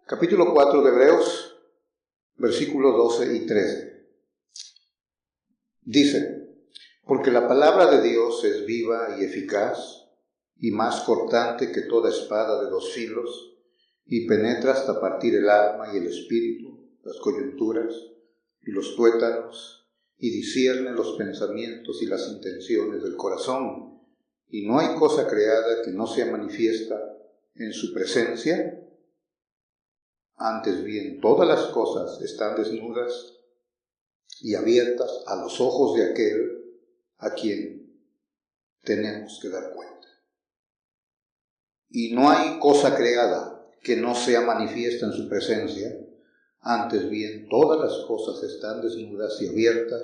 Capítulo 4 de Hebreos, versículos 12 y 13. Dice: porque la palabra de Dios es viva y eficaz, y más cortante que toda espada de dos filos, y penetra hasta partir el alma y el espíritu, las coyunturas y los tuétanos, y discierne los pensamientos y las intenciones del corazón. Y no hay cosa creada que no sea manifiesta en su presencia. Antes bien, todas las cosas están desnudas y abiertas a los ojos de aquel a quien tenemos que dar cuenta. Y no hay cosa creada que no sea manifiesta en su presencia. Antes bien, todas las cosas están desnudas y abiertas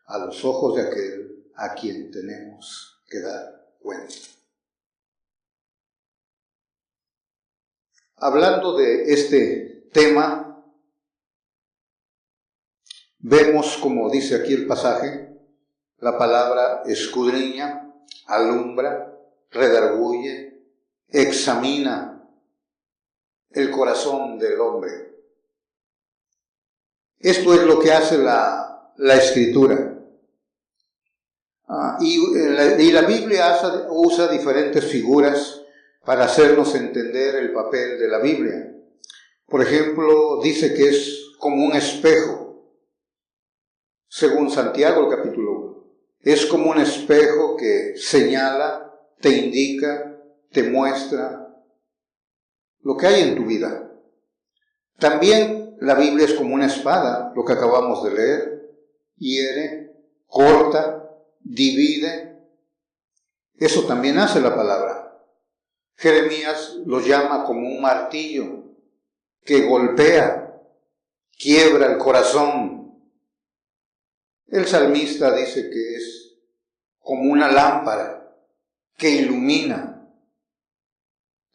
a los ojos de aquel a quien tenemos que dar cuenta. Hablando de este tema, vemos, como dice aquí el pasaje, la palabra escudriña, alumbra, redarguye, examina el corazón del hombre. Esto es lo que hace la Escritura. Y la Biblia usa diferentes figuras para hacernos entender el papel de la Biblia. Por ejemplo, dice que es como un espejo, según Santiago, el capítulo 1. Es como un espejo que señala, te indica, te muestra lo que hay en tu vida. También la Biblia es como una espada, lo que acabamos de leer: hiere, corta, divide. Eso también hace la palabra. Jeremías lo llama como un martillo que golpea, quiebra el corazón. El salmista dice que es como una lámpara que ilumina,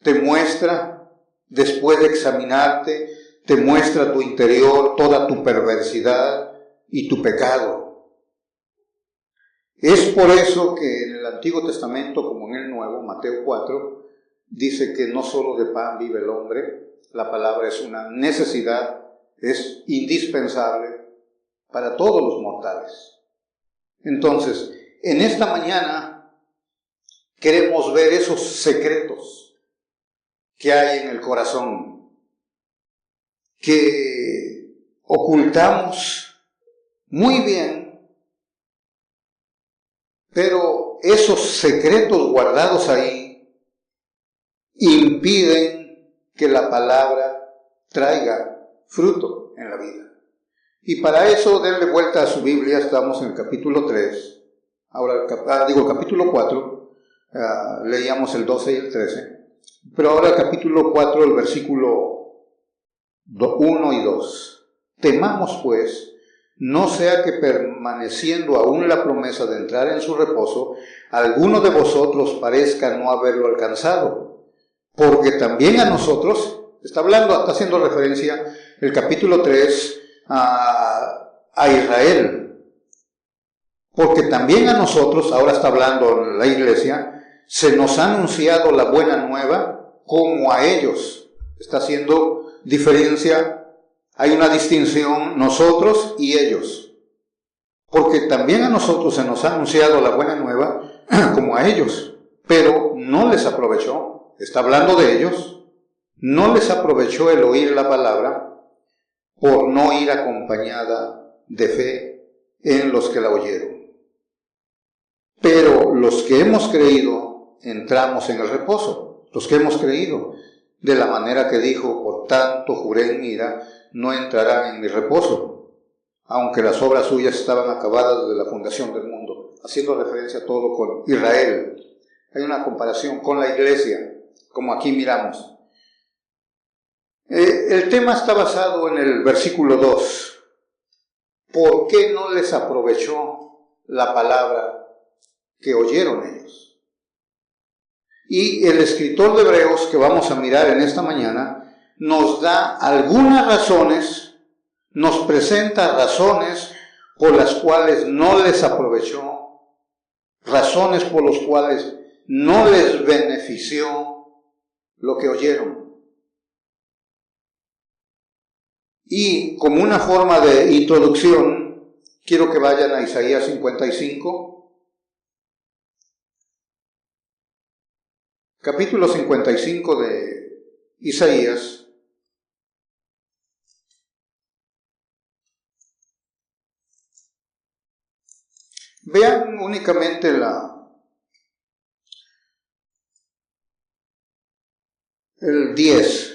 te muestra, después de examinarte, te muestra tu interior, toda tu perversidad y tu pecado. Es por eso que en el Antiguo Testamento, como en el Nuevo, Mateo 4, dice que no solo de pan vive el hombre. La palabra es una necesidad, es indispensable para todos los mortales. Entonces, en esta mañana queremos ver esos secretos que hay en el corazón, que ocultamos muy bien, pero esos secretos guardados ahí impiden que la palabra traiga fruto en la vida. Y para eso, denle vuelta a su Biblia. Estamos en el capítulo 3, ahora capítulo 4, leíamos el 12 y el 13, pero ahora el capítulo 4, el versículo 1 y 2. Temamos pues, no sea que permaneciendo aún la promesa de entrar en su reposo, alguno de vosotros parezca no haberlo alcanzado. Porque también a nosotros, está haciendo referencia el capítulo 3 a Israel. Porque también a nosotros, ahora está hablando la iglesia, se nos ha anunciado la buena nueva como a ellos. Está haciendo diferencia, hay una distinción, nosotros y ellos. Porque también a nosotros se nos ha anunciado la buena nueva como a ellos, pero no les aprovechó. Está hablando de ellos. No les aprovechó el oír la palabra por no ir acompañada de fe en los que la oyeron. Pero los que hemos creído entramos en el reposo. Los que hemos creído, de la manera que dijo: por tanto juré en mi ira, no entrarán en mi reposo, aunque las obras suyas estaban acabadas desde la fundación del mundo. Haciendo referencia a todo con Israel. Hay una comparación con la iglesia, como aquí miramos. El tema está basado en el versículo 2. ¿Por qué no les aprovechó la palabra que oyeron ellos? Y el escritor de Hebreos, que vamos a mirar en esta mañana, nos da algunas razones, nos presenta razones por las cuales no les aprovechó, razones por las cuales no les benefició lo que oyeron. Y como una forma de introducción, quiero que vayan a Isaías 55, capítulo 55 de Isaías. Vean únicamente el 10.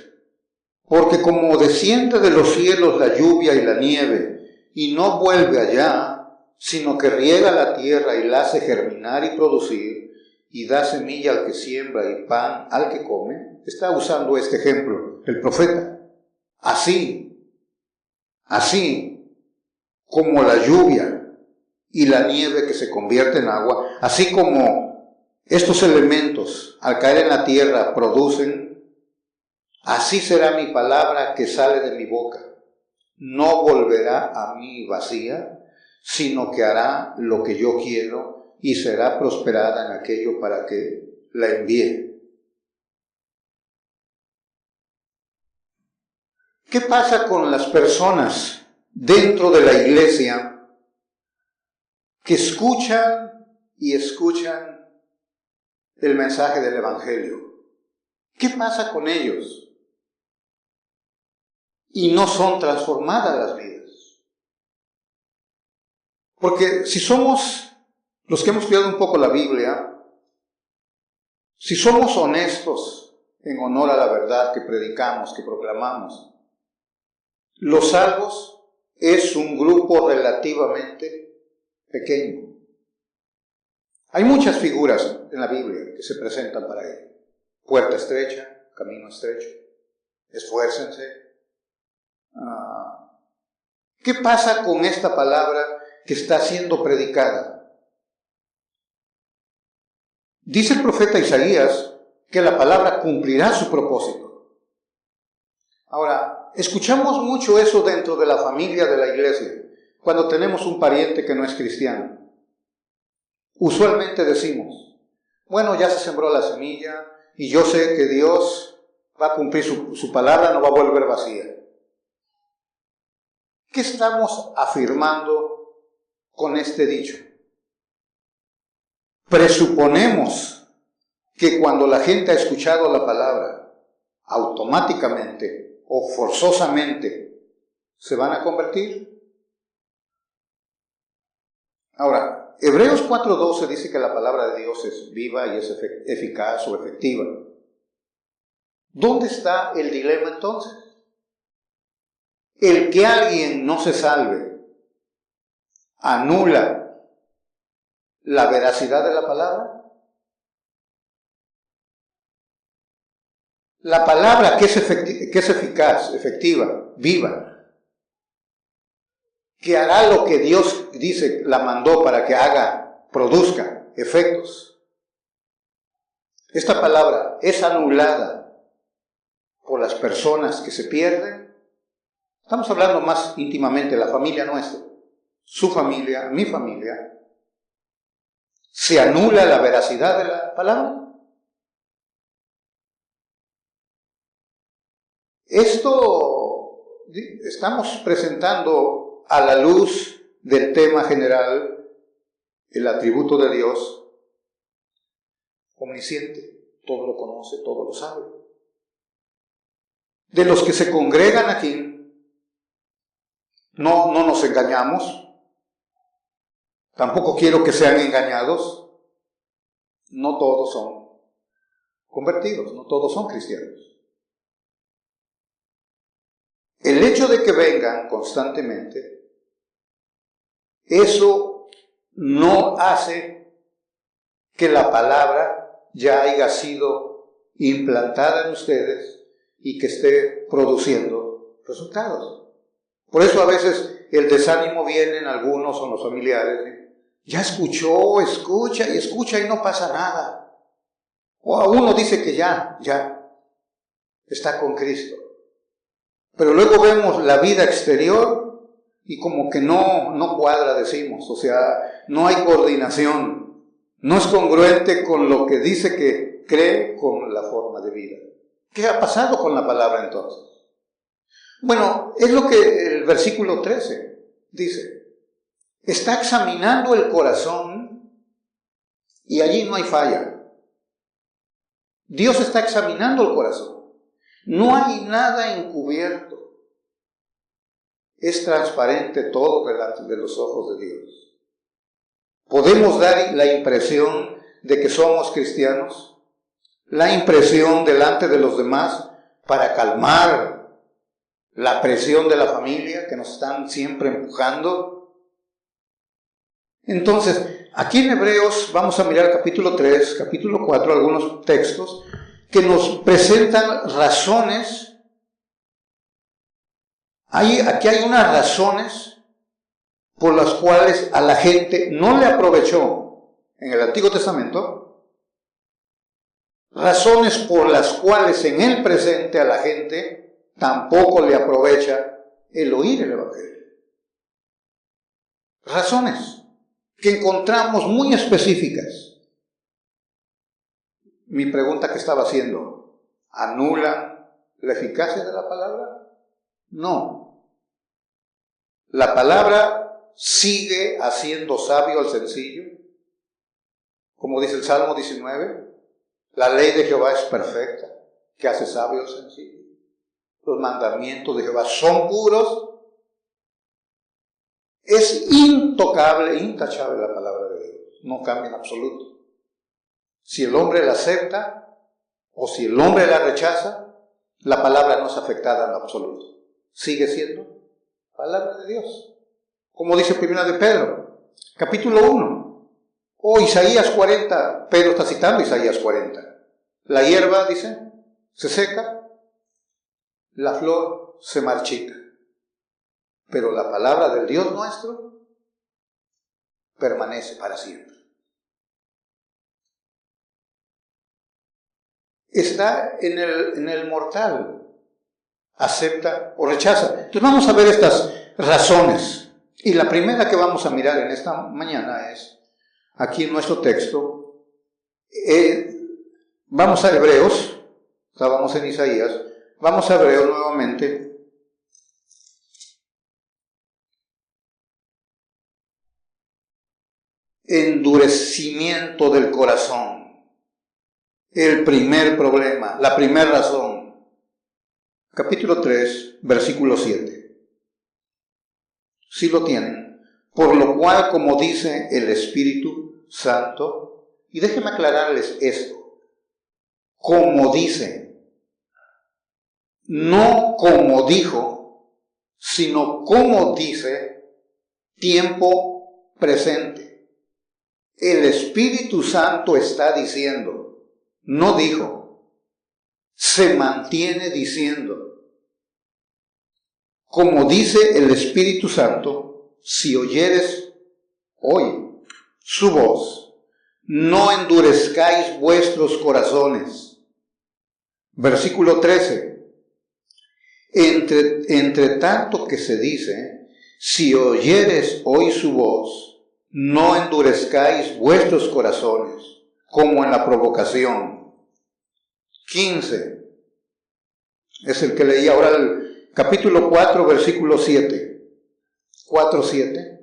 Porque como desciende de los cielos la lluvia y la nieve, y no vuelve allá, sino que riega la tierra y la hace germinar y producir, y da semilla al que siembra y pan al que come, está usando este ejemplo el profeta. Así como la lluvia y la nieve que se convierte en agua, así como estos elementos al caer en la tierra producen, así será mi palabra que sale de mi boca. No volverá a mí vacía, sino que hará lo que yo quiero y será prosperada en aquello para que la envíe. ¿Qué pasa con las personas dentro de la iglesia que escuchan y escuchan el mensaje del Evangelio? ¿Qué pasa con ellos? Y no son transformadas las vidas. Porque si somos los que hemos estudiado un poco la Biblia, si somos honestos en honor a la verdad que predicamos, que proclamamos, los salvos es un grupo relativamente pequeño. Hay muchas figuras en la Biblia que se presentan para ello. Puerta estrecha, camino estrecho, esfuércense. ¿Qué pasa con esta palabra que está siendo predicada? Dice el profeta Isaías que la palabra cumplirá su propósito. Ahora, escuchamos mucho eso dentro de la familia de la iglesia, cuando tenemos un pariente que no es cristiano. Usualmente decimos, bueno, ya se sembró la semilla y yo sé que Dios va a cumplir su palabra, no va a volver vacía. ¿Qué estamos afirmando con este dicho? Presuponemos que cuando la gente ha escuchado la palabra, automáticamente o forzosamente se van a convertir. Ahora, Hebreos 4:12 dice que la palabra de Dios es viva y es eficaz o efectiva. ¿Dónde está el dilema entonces? El que alguien no se salve anula la veracidad de la palabra. La palabra que es eficaz, efectiva, viva, que hará lo que Dios dice, la mandó para que haga, produzca efectos. Esta palabra es anulada por las personas que se pierden. Estamos hablando más íntimamente de la familia nuestra, su familia, mi familia. ¿Se anula la veracidad de la palabra? Esto estamos presentando a la luz del tema general, el atributo de Dios, omnisciente, todo lo conoce, todo lo sabe. De los que se congregan aquí, no nos engañamos, tampoco quiero que sean engañados, no todos son convertidos, no todos son cristianos. El hecho de que vengan constantemente, eso no hace que la palabra ya haya sido implantada en ustedes y que esté produciendo resultados. Por eso a veces el desánimo viene en algunos o en los familiares. Ya escuchó, escucha y no pasa nada. O a uno dice que ya está con Cristo. Pero luego vemos la vida exterior y como que no cuadra, decimos. O sea, no hay coordinación. No es congruente con lo que dice que cree con la forma de vida. ¿Qué ha pasado con la palabra entonces? Bueno, es lo que el versículo 13 dice. Está examinando el corazón y allí no hay falla. Dios está examinando el corazón. No hay nada encubierto. Es transparente todo delante de los ojos de Dios. Podemos dar la impresión de que somos cristianos, la impresión delante de los demás para calmar la presión de la familia que nos están siempre empujando. Entonces, aquí en Hebreos vamos a mirar capítulo 3, capítulo 4, algunos textos que nos presentan razones. Aquí hay unas razones por las cuales a la gente no le aprovechó en el Antiguo Testamento, razones por las cuales en el presente a la gente tampoco le aprovecha el oír el Evangelio. Razones que encontramos muy específicas. Mi pregunta que estaba haciendo, ¿anulan la eficacia de la palabra? No. La palabra sigue haciendo sabio al sencillo. Como dice el Salmo 19, la ley de Jehová es perfecta, que hace sabio al sencillo. Los mandamientos de Jehová son puros. Es intocable, intachable la palabra de Dios. No cambia en absoluto. Si el hombre la acepta o si el hombre la rechaza, la palabra no es afectada en absoluto. Sigue siendo palabra de Dios. Como dice Primera de Pedro, capítulo 1. O Isaías 40, Pedro está citando Isaías 40. La hierba, dice, se seca, la flor se marchita. Pero la palabra del Dios nuestro permanece para siempre. Está en el mortal. Acepta o rechaza. Entonces vamos a ver estas razones. Y la primera que vamos a mirar en esta mañana es, aquí en nuestro texto, vamos a Hebreos, estábamos en Isaías, vamos a Hebreos nuevamente. Endurecimiento del corazón. El primer problema, la primera razón. Capítulo 3, versículo 7. Sí lo tienen. Por lo cual, como dice el Espíritu Santo, y déjenme aclararles esto, como dice, no como dijo, sino como dice, tiempo presente. El Espíritu Santo está diciendo, no dijo, se mantiene diciendo, como dice el Espíritu Santo, si oyeres hoy su voz, no endurezcáis vuestros corazones. Versículo 13. Entre tanto que se dice, si oyeres hoy su voz, no endurezcáis vuestros corazones, como en la provocación. 15. Es el que leí ahora, el capítulo 4, versículo 7. 4, 7.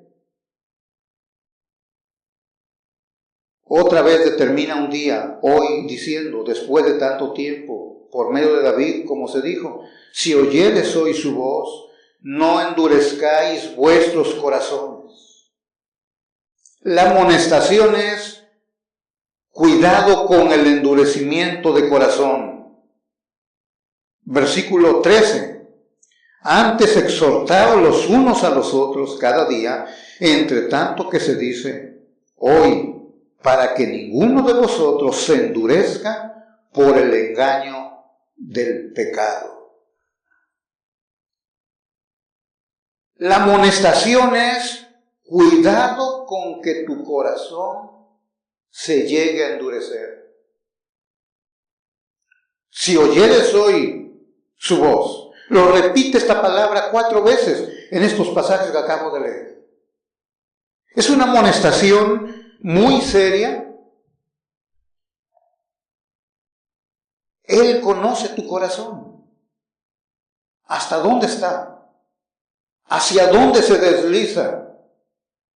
Otra vez determina un día, hoy, diciendo, después de tanto tiempo, por medio de David, como se dijo, si oyeres hoy su voz, no endurezcáis vuestros corazones. La amonestación es, cuidado con el endurecimiento de corazón. Versículo 13. Antes exhortaos los unos a los otros cada día, entre tanto que se dice, hoy, para que ninguno de vosotros se endurezca por el engaño del pecado. La amonestación es, cuidado con que tu corazón se llegue a endurecer. Si oyeres hoy su voz, lo repite esta palabra 4 veces en estos pasajes que acabo de leer. Es una amonestación muy seria. Él conoce tu corazón. ¿Hasta dónde está? ¿Hacia dónde se desliza?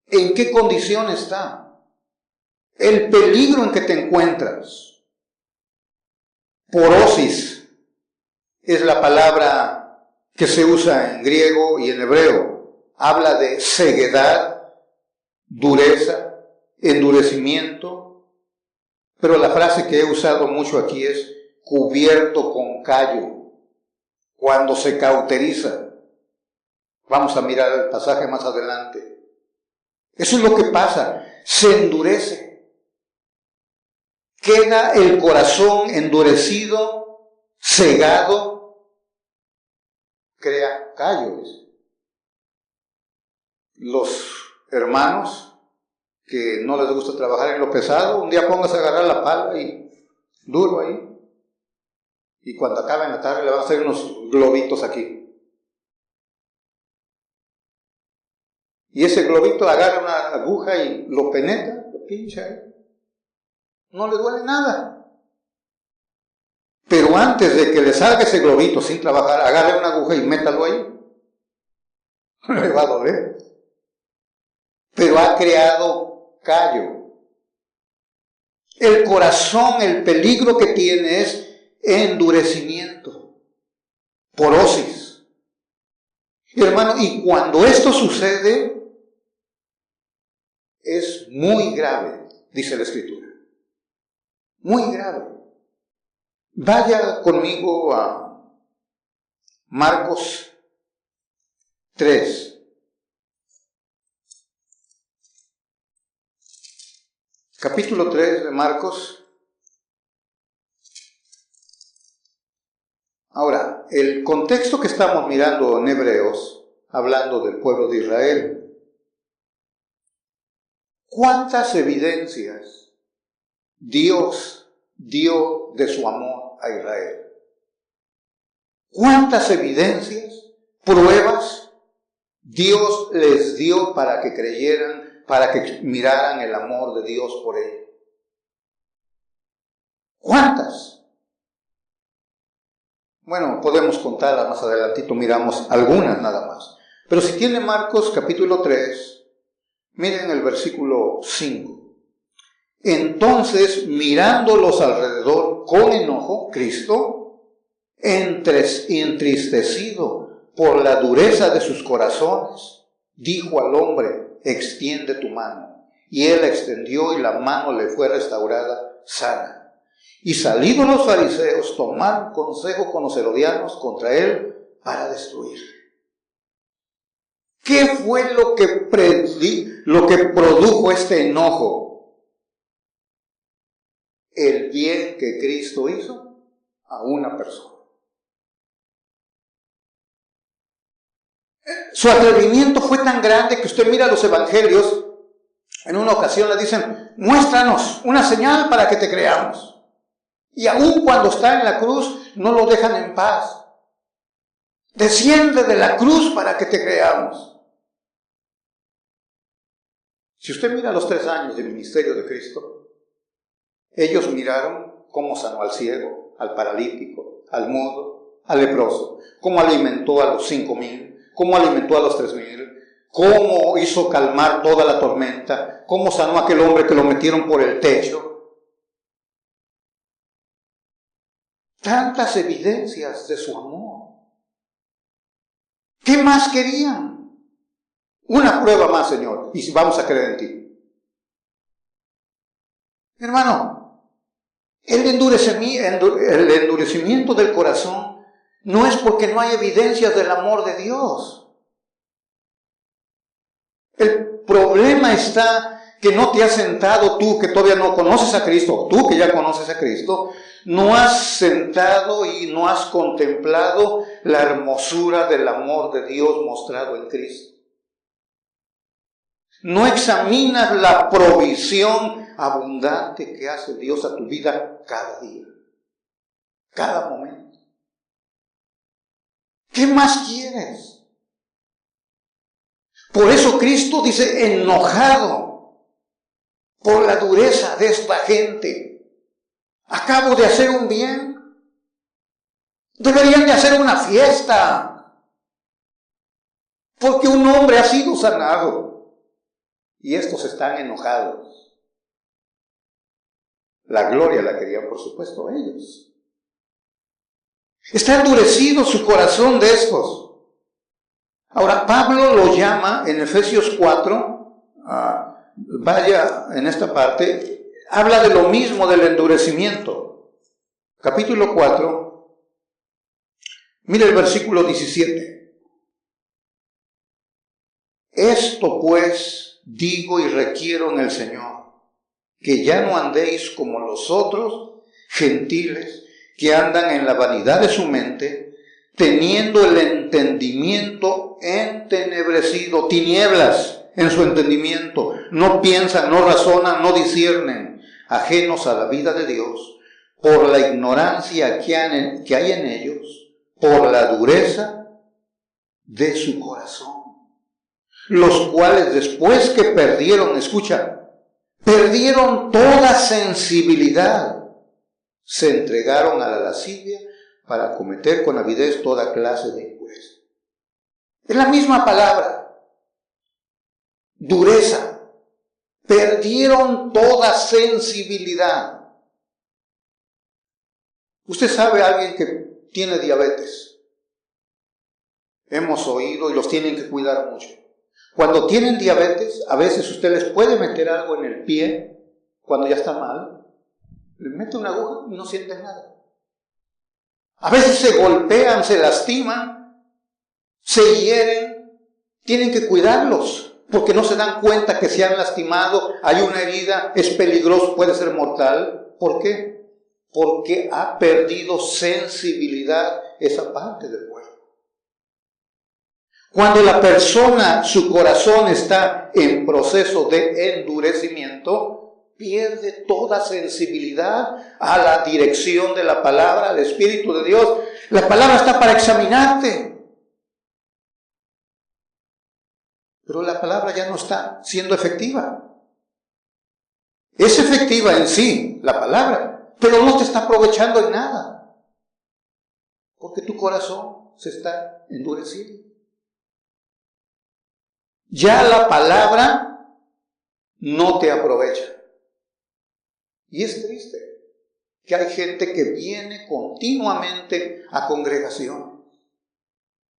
¿En qué condición está? El peligro en que te encuentras. Porosis es la palabra que se usa en griego y en hebreo. Habla de ceguedad, dureza, endurecimiento. Pero la frase que he usado mucho aquí es cubierto con callo, cuando se cauteriza. Vamos a mirar el pasaje más adelante. Eso es lo que pasa, se endurece. Queda el corazón endurecido, cegado, crea callos. Los hermanos que no les gusta trabajar en lo pesado, un día póngase a agarrar la pala y duro ahí. Y cuando acabe en la tarde le van a hacer unos globitos aquí. Y ese globito agarra una aguja y lo penetra, lo pincha ahí. No le duele nada. Pero antes de que le salga ese globito sin trabajar, agarre una aguja y métalo ahí. No le va a doler. Pero ha creado callo. El corazón, el peligro que tiene es endurecimiento, porosis. Y hermano, y cuando esto sucede, es muy grave, dice la Escritura. Muy grave. Vaya conmigo a Marcos 3. Capítulo 3 de Marcos. Ahora, el contexto que estamos mirando en Hebreos, hablando del pueblo de Israel, ¿cuántas evidencias Dios dio de su amor a Israel? ¿Cuántas evidencias, pruebas Dios les dio para que creyeran, para que miraran el amor de Dios por ellos? ¿Cuántas? Bueno, podemos contarlas más adelantito, miramos algunas nada más. Pero si tiene Marcos capítulo 3, miren el versículo 5. Entonces, mirándolos alrededor con enojo, Cristo, entristecido por la dureza de sus corazones, dijo al hombre, extiende tu mano. Y él la extendió y la mano le fue restaurada sana. Y salidos los fariseos, tomaron consejo con los herodianos contra él para destruirle. ¿Qué fue lo que produjo este enojo? El bien que Cristo hizo a una persona. Su atrevimiento fue tan grande que usted mira los evangelios, en una ocasión le dicen, muéstranos una señal para que te creamos. Y aun cuando está en la cruz, no lo dejan en paz. Desciende de la cruz para que te creamos. Si usted mira los 3 años del ministerio de Cristo, ellos miraron cómo sanó al ciego, al paralítico, al mudo, al leproso, cómo alimentó a los 5,000, cómo alimentó a los 3,000, cómo hizo calmar toda la tormenta, cómo sanó a aquel hombre que lo metieron por el techo. Tantas evidencias de su amor. ¿Qué más querían? Una prueba más, Señor, y vamos a creer en ti. Hermano, el endurecimiento del corazón no es porque no hay evidencias del amor de Dios. El problema está que no te has sentado tú, que todavía no conoces a Cristo, o tú que ya conoces a Cristo, no has sentado y no has contemplado la hermosura del amor de Dios mostrado en Cristo. No examinas la provisión abundante que hace Dios a tu vida cada día, cada momento. ¿Qué más quieres? Por eso Cristo dice, enojado por la dureza de esta gente. Acabo de hacer un bien. Deberían de hacer una fiesta. porque un hombre ha sido sanado. Y estos están enojados. La gloria la querían, por supuesto, ellos. Está endurecido su corazón de estos. Ahora, Pablo lo llama en Efesios 4, vaya en esta parte, habla de lo mismo del endurecimiento. Capítulo 4, mire el versículo 17. Esto pues digo y requiero en el Señor, que ya no andéis como los otros gentiles que andan en la vanidad de su mente, teniendo el entendimiento entenebrecido, tinieblas en su entendimiento, no piensan, no razonan, no disciernen, ajenos a la vida de Dios, por la ignorancia que hay en ellos, por la dureza de su corazón, los cuales después que perdieron, escucha, perdieron toda sensibilidad, se entregaron a la lascivia para cometer con avidez toda clase de impureza. Es la misma palabra, dureza. Perdieron toda sensibilidad. Usted sabe a alguien que tiene diabetes. Hemos oído y los tienen que cuidar mucho. Cuando tienen diabetes, a veces usted les puede meter algo en el pie, cuando ya está mal, le mete una aguja y no siente nada. A veces se golpean, se lastiman, se hieren, tienen que cuidarlos, porque no se dan cuenta que se han lastimado, hay una herida, es peligroso, puede ser mortal. ¿Por qué? Porque ha perdido sensibilidad esa parte del cuerpo. Cuando la persona, su corazón está en proceso de endurecimiento, pierde toda sensibilidad a la dirección de la palabra, al Espíritu de Dios. La palabra está para examinarte. Pero la palabra ya no está siendo efectiva. Es efectiva en sí, la palabra, pero no te está aprovechando en nada. Porque tu corazón se está endureciendo. Ya la palabra no te aprovecha. Y es triste que hay gente que viene continuamente a congregación.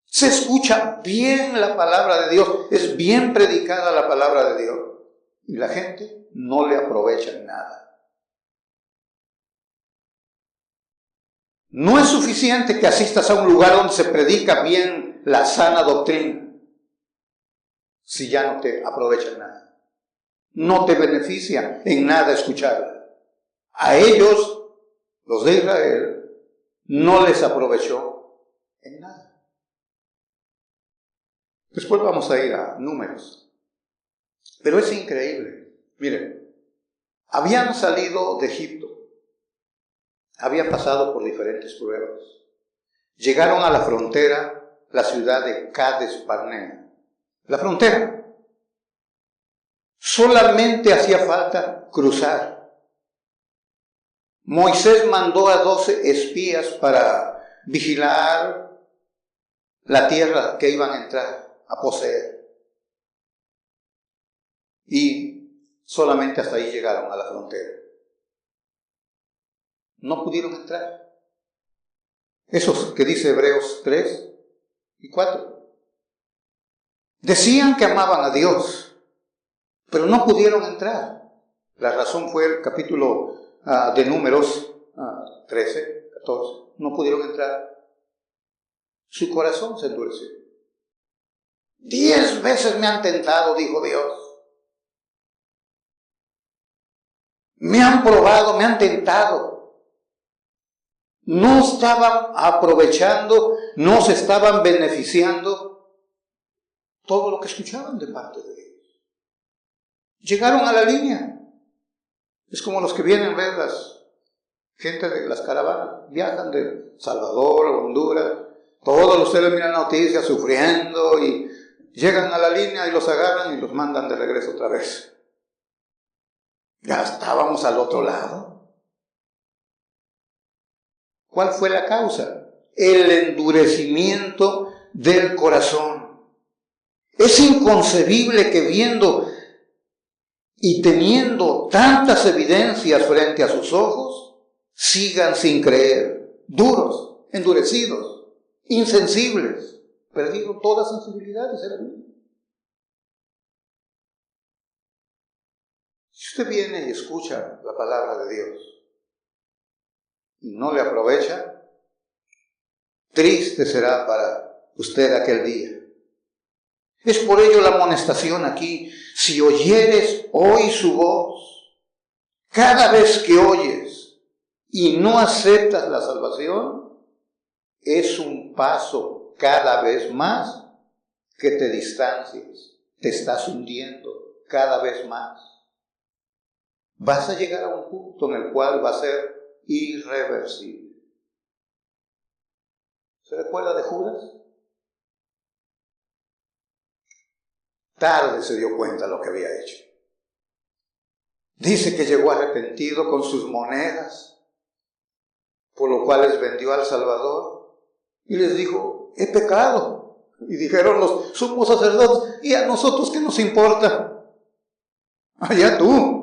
Se escucha bien la palabra de Dios, es bien predicada la palabra de Dios. Y la gente no le aprovecha en nada. No es suficiente que asistas a un lugar donde se predica bien la sana doctrina, si ya no te aprovecha en nada. No te beneficia en nada escucharla. A ellos, los de Israel, no les aprovechó en nada. Después vamos a ir a Números. Pero es increíble. Miren, habían salido de Egipto. Habían pasado por diferentes pruebas. Llegaron a la frontera, la ciudad de Cades Barnea. La frontera. Solamente hacía falta cruzar. Moisés mandó a 12 espías para vigilar la tierra que iban a entrar, a poseer. Y solamente hasta ahí llegaron a la frontera. No pudieron entrar. Esos que dice Hebreos 3 y 4. Decían que amaban a Dios, pero no pudieron entrar. La razón fue el capítulo de Números 13, 14. No pudieron entrar. Su corazón se endureció. 10 veces me han tentado, dijo Dios. Me han probado, me han tentado. No estaban aprovechando, no se estaban beneficiando todo lo que escuchaban de parte de Dios. Llegaron a la línea. Es como los que vienen a ver las gente de las caravanas, viajan de Salvador, Honduras, todos ustedes miran noticias sufriendo y llegan a la línea y los agarran y los mandan de regreso otra vez. Ya estábamos al otro lado. ¿Cuál fue la causa? El endurecimiento del corazón. Es inconcebible que viendo y teniendo tantas evidencias frente a sus ojos, sigan sin creer, duros, endurecidos, insensibles, perdido toda sensibilidad, dice la Biblia. Si usted viene y escucha la palabra de Dios y no le aprovecha, triste será para usted aquel día. Es por ello la amonestación aquí: si oyeres hoy su voz, cada vez que oyes y no aceptas la salvación, es un paso cada vez más que te distancias, te estás hundiendo cada vez más. Vas a llegar a un punto en el cual va a ser irreversible. ¿Se recuerda de Judas? Tarde se dio cuenta de lo que había hecho. Dice que llegó arrepentido con sus monedas, por lo cual les vendió al Salvador, y les dijo: he pecado. Y dijeron los sumos sacerdotes: ¿y a nosotros qué nos importa? Allá tú.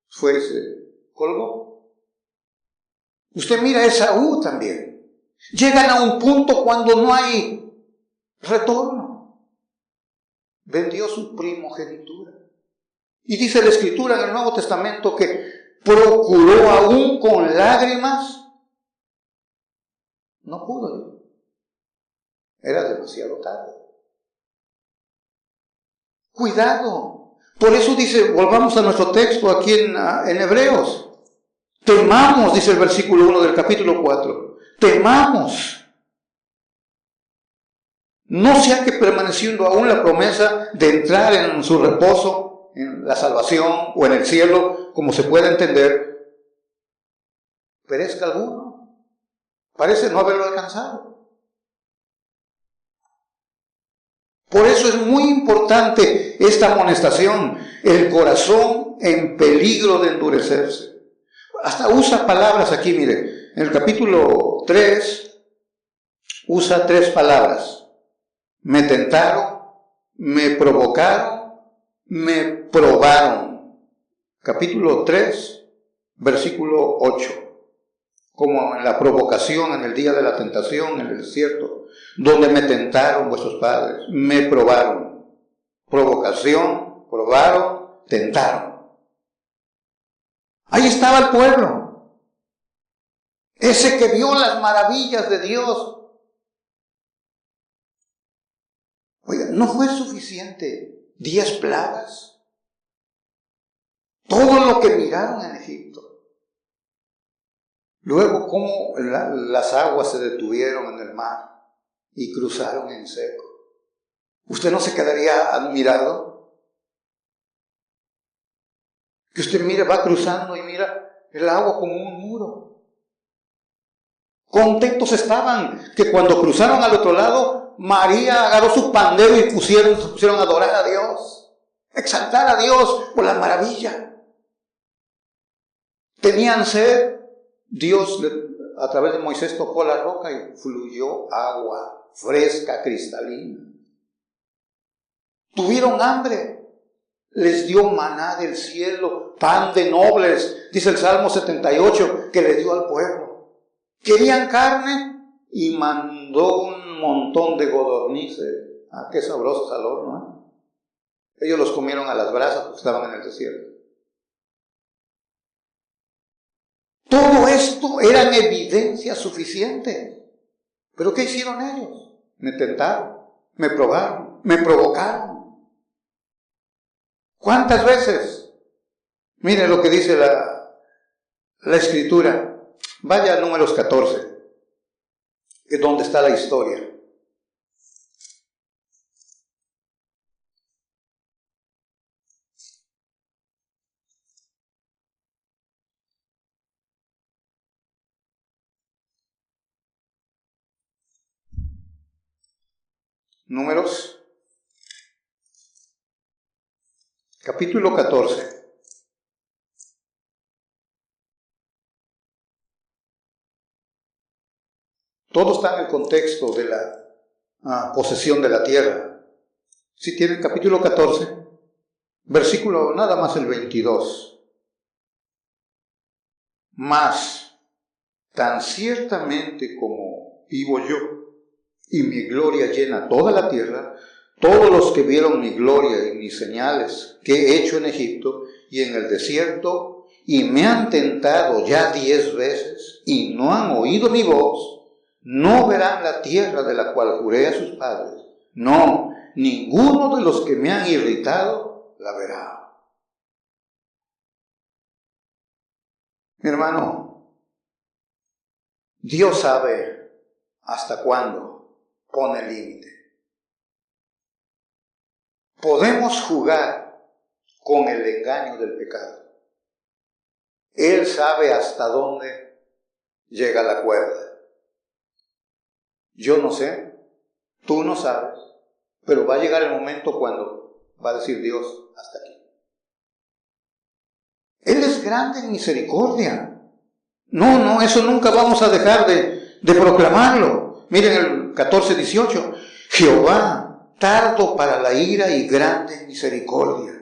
Fue y se colgó. Usted mira a Esaú también. Llegan a un punto cuando no hay retorno. Vendió su primogenitura. Y dice la Escritura en el Nuevo Testamento que procuró aún con lágrimas. No pudo. Era demasiado tarde. Cuidado. Por eso dice, volvamos a nuestro texto aquí en Hebreos. Temamos, dice el versículo 1 del capítulo 4. Temamos. No sea que permaneciendo aún la promesa de entrar en su reposo, en la salvación o en el cielo, como se puede entender, perezca alguno. Parece no haberlo alcanzado. Por eso es muy importante esta amonestación, el corazón en peligro de endurecerse. Hasta usa palabras aquí, mire, en el capítulo 3 usa 3 palabras. Me tentaron, me provocaron, me probaron. Capítulo 3, versículo 8. Como en la provocación en el día de la tentación en el desierto, donde me tentaron vuestros padres, me probaron. Provocación, probaron, tentaron. Ahí estaba el pueblo, ese que vio las maravillas de Dios. Oiga, ¿no fue suficiente 10 plagas? Todo lo que miraron en Egipto. Luego, cómo las aguas se detuvieron en el mar y cruzaron en seco. ¿Usted no se quedaría admirado? Que usted mire, va cruzando y mira el agua como un muro. Contentos estaban que cuando cruzaron al otro lado, María agarró su pandero y se pusieron a adorar a Dios, exaltar a Dios por la maravilla. Tenían sed. Dios a través de Moisés tocó la roca y fluyó agua fresca, cristalina. Tuvieron hambre, les dio maná del cielo, pan de nobles, dice el Salmo 78, que le dio al pueblo. Querían carne y mandó un montón de codornices. Ah, qué sabrosos al horno, ¿eh? Ellos los comieron a las brasas porque estaban en el desierto. Todo esto eran evidencias suficientes. ¿Pero qué hicieron ellos? Me tentaron, me probaron, me provocaron. ¿Cuántas veces? Mire lo que dice la Escritura. Vaya a Números 14, que es donde está la historia. Números, capítulo 14. Todo está en el contexto de la posesión de la tierra. Si tienen capítulo 14, versículo nada más el 22. Mas, tan ciertamente como vivo yo, y mi gloria llena toda la tierra, todos los que vieron mi gloria y mis señales que he hecho en Egipto y en el desierto, y me han tentado ya 10 veces, y no han oído mi voz, no verán la tierra de la cual juré a sus padres. No, ninguno de los que me han irritado la verá. Mi hermano, Dios sabe hasta cuándo pone límite. Podemos jugar con el engaño del pecado. Él sabe hasta dónde llega la cuerda. Yo no sé, tú no sabes, pero va a llegar el momento cuando va a decir Dios, hasta aquí. Él es grande en misericordia. No, eso nunca vamos a dejar de proclamarlo. Miren el 14:18. Jehová, tardo para la ira y grande en misericordia,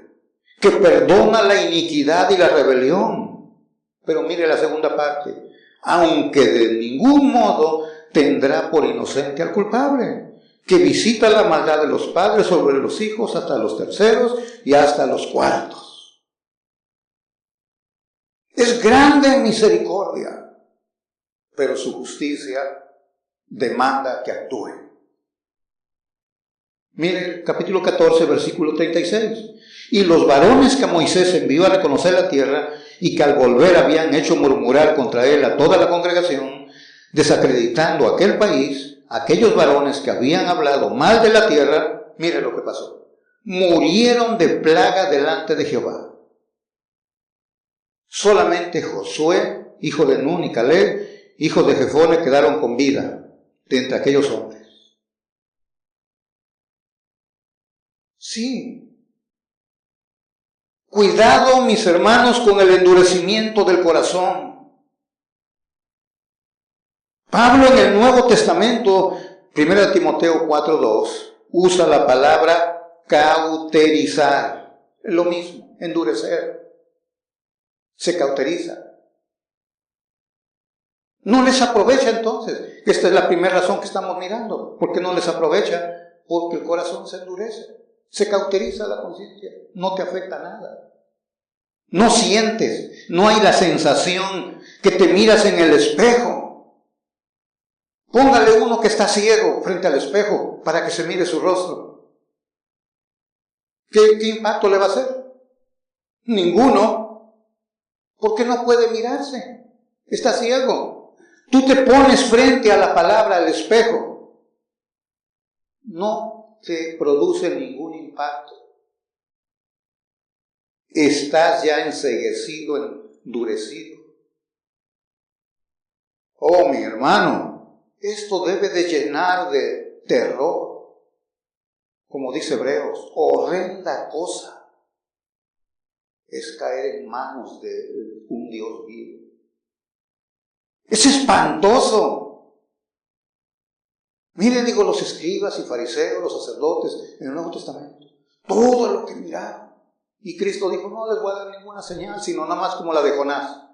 que perdona la iniquidad y la rebelión. Pero mire la segunda parte. Aunque de ningún modo tendrá por inocente al culpable, que visita la maldad de los padres sobre los hijos hasta los terceros y hasta los cuartos. Es grande en misericordia, pero su justicia demanda que actúe. Mire el capítulo 14, versículo 36. Y los varones que Moisés envió a reconocer la tierra y que al volver habían hecho murmurar contra él a toda la congregación, desacreditando aquel país, aquellos varones que habían hablado mal de la tierra, mire lo que pasó. Murieron de plaga delante de Jehová. Solamente Josué, hijo de Nun, y Caleb, hijo de Jefone, quedaron con vida de entre aquellos hombres. Sí. Cuidado, mis hermanos, con el endurecimiento del corazón. Pablo en el Nuevo Testamento, 1 Timoteo 4:2, usa la palabra cauterizar. Es lo mismo, endurecer. Se cauteriza. No les aprovecha entonces. Esta es la primera razón que estamos mirando. ¿Por qué no les aprovecha? Porque el corazón se endurece. Se cauteriza la conciencia. No te afecta nada. No sientes. No hay la sensación que te miras en el espejo. Póngale uno que está ciego frente al espejo para que se mire su rostro. ¿Qué impacto le va a hacer? Ninguno. Porque no puede mirarse. Está ciego. Tú te pones frente a la palabra, al espejo. No te produce ningún impacto. Estás ya enceguecido, endurecido. Oh, mi hermano, esto debe de llenar de terror. Como dice Hebreos, horrenda cosa es caer en manos de un Dios vivo. Es espantoso. Miren, digo, los escribas y fariseos, los sacerdotes en el Nuevo Testamento, todo lo que miraron. Y Cristo dijo, no les voy a dar ninguna señal, sino nada más como la de Jonás.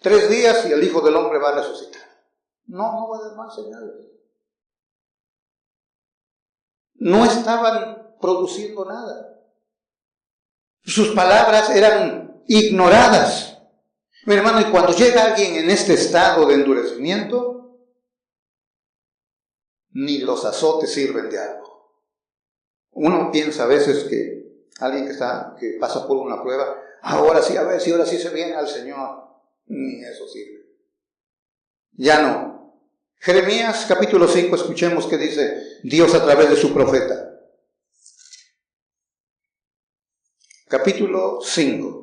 3 días y el Hijo del Hombre va a resucitar. No voy a dar más señales. No estaban produciendo nada. Sus palabras eran ignoradas. Mi hermano, y cuando llega alguien en este estado de endurecimiento, ni los azotes sirven de algo. Uno piensa a veces que alguien que pasa por una prueba, ahora sí, a ver si ahora sí se viene al Señor. Ni eso sirve. Ya no. Jeremías capítulo 5, escuchemos qué dice Dios a través de su profeta. Capítulo 5.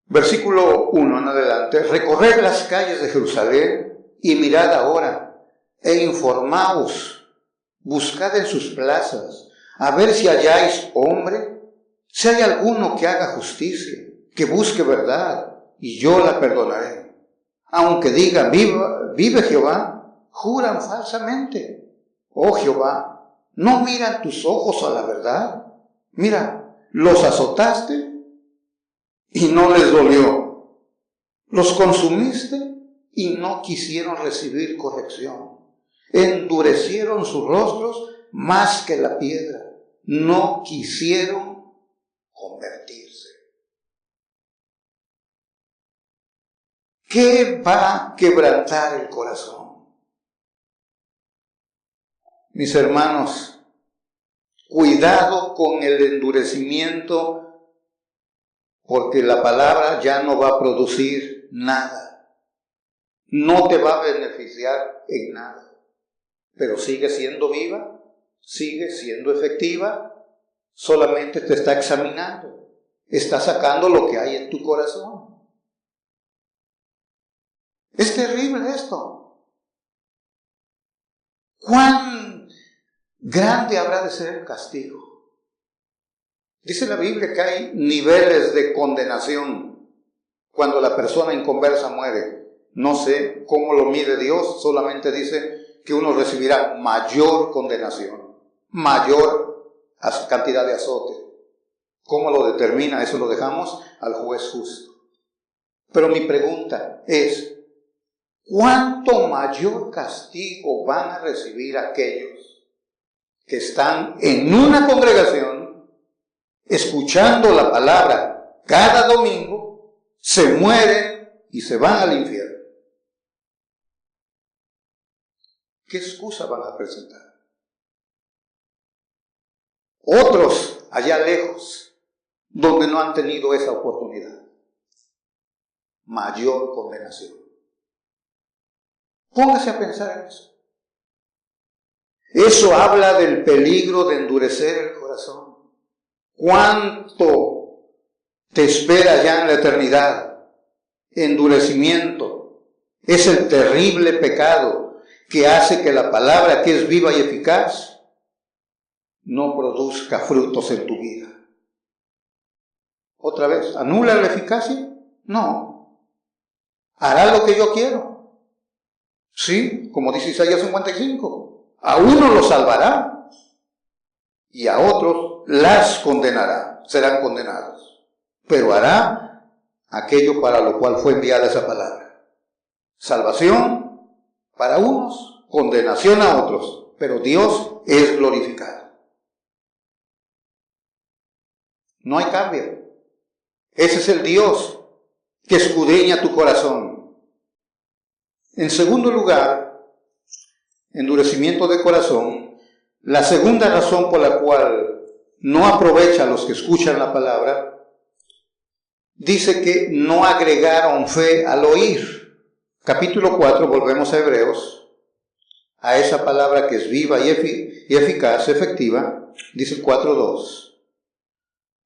Versículo 1 en adelante. Recorred las calles de Jerusalén y mirad ahora e informaos, buscad en sus plazas, a ver si halláis hombre, si hay alguno que haga justicia, que busque verdad, y yo la perdonaré. Aunque digan, vive Jehová, juran falsamente. Oh Jehová, ¿no miran tus ojos a la verdad? Mira, los azotaste y no les dolió. Los consumiste y no quisieron recibir corrección. Endurecieron sus rostros más que la piedra. No quisieron convertirse. ¿Qué va a quebrantar el corazón? Mis hermanos, cuidado con el endurecimiento, porque la palabra ya no va a producir nada. No te va a beneficiar en nada. Pero sigue siendo viva, sigue siendo efectiva, solamente te está examinando, está sacando lo que hay en tu corazón. Es terrible esto. ¿Cuán grande habrá de ser el castigo? Dice la Biblia que hay niveles de condenación cuando la persona inconversa muere. No sé cómo lo mide Dios, solamente dice que uno recibirá mayor condenación, mayor cantidad de azote. ¿Cómo lo determina? Eso lo dejamos al juez justo. Pero mi pregunta es, ¿cuánto mayor castigo van a recibir aquellos que están en una congregación escuchando la palabra cada domingo, se mueren y se van al infierno? ¿Qué excusa van a presentar? Otros allá lejos, donde no han tenido esa oportunidad, mayor condenación. Póngase a pensar en eso. Eso habla del peligro de endurecer el corazón. ¿Cuánto te espera ya en la eternidad? Endurecimiento. Es el terrible pecado que hace que la palabra, que es viva y eficaz, no produzca frutos en tu vida. Otra vez, ¿anula la eficacia? No. ¿Hará lo que yo quiero? Sí, como dice Isaías 55. A uno lo salvará y a otros las condenará. Serán condenados. Pero hará aquello para lo cual fue enviada esa palabra. Salvación para unos, condenación a otros. Pero Dios es glorificado. No hay cambio. Ese es el Dios que escudriña tu corazón. En segundo lugar, endurecimiento de corazón. La segunda razón por la cual no aprovecha a los que escuchan la palabra, dice que no agregaron fe al oír. Capítulo 4, volvemos a Hebreos, a esa palabra que es viva y eficaz, efectiva, dice el 4:2.